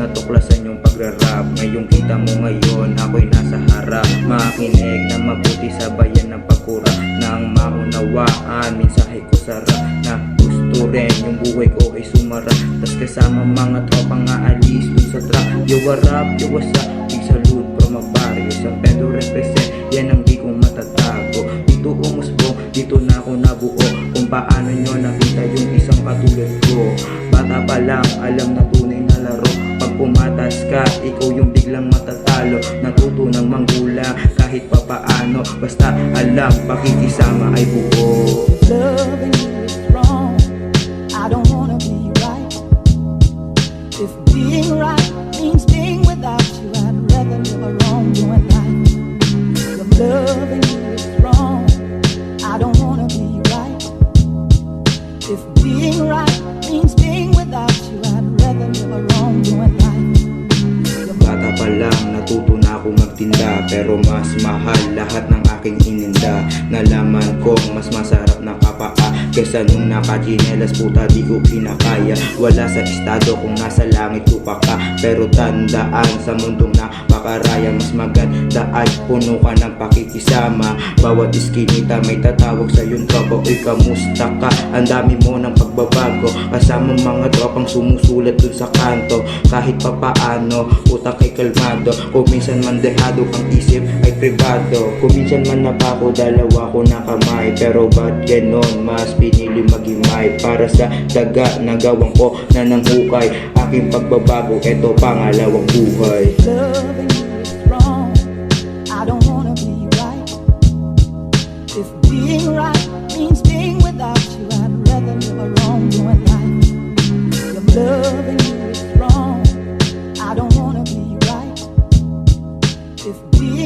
natuklasan yung pagrarap. Ngayong kita mo ngayon, ako'y nasa harap. Makinig na mabuti sa bayan ng pagkura, nang maunawaan, mensahe ko sarap. Na gusto rin yung buhay ko ay sumara. Tas kasama mga tropang aalis dun sa trap. Yo, what up, yo, what's up? Big salute from a barrio. Sa Pedro represent, yan ang di ko matatago. Dito umusbong, dito na ako nabuo. Kung paano nyo nakita yung isang katulad ko. Bata pa lang, alam na tunay na laro. Pag pumatas ka, ikaw yung biglang matatalo. Natuto ng manggulang kahit pa paano. Basta alam, pakikisama ay buo. Loving you is wrong, I don't wanna be right. If being right means being without you, I'd rather live a wrongdoing life. If loving you is wrong, I don't wanna be right. If being right means being without you, I'd rather live a wrongdoing life. Bata pa lang, natuto na ako magtinda. Pero mas mahal lahat ng aking ininda. Nalaman kong mas masarap na kapaa kesa nung nakachinelas, puta di ko kinakaya. Wala sa estado kung nasa langit lupa ka. Pero tandaan sa mundong napakaraya, mas maganda ay puno ka ng pakikisama. Bawat iskinita may tatawag sa iyong tropa. Uy, kamusta ka? Ang dami mo ng pagbabago. Kasama mga tropang sumusulat dun sa kanto. Kahit pa paano, utak ay kalmado. Kung minsan man dehado, ang isip ay privado. Kung minsan man napako, dalawa ko na kamay. Pero ba't ganon, mas pinili magimay. Para sa daga na gawang ko na nanghukay. Aking pagbabago, eto pangalawang buhay. Loving you is wrong, I don't wanna be right. If being right means being without you, I'd rather live a wrongdoing life. If loving you is wrong, I don't wanna be right. If being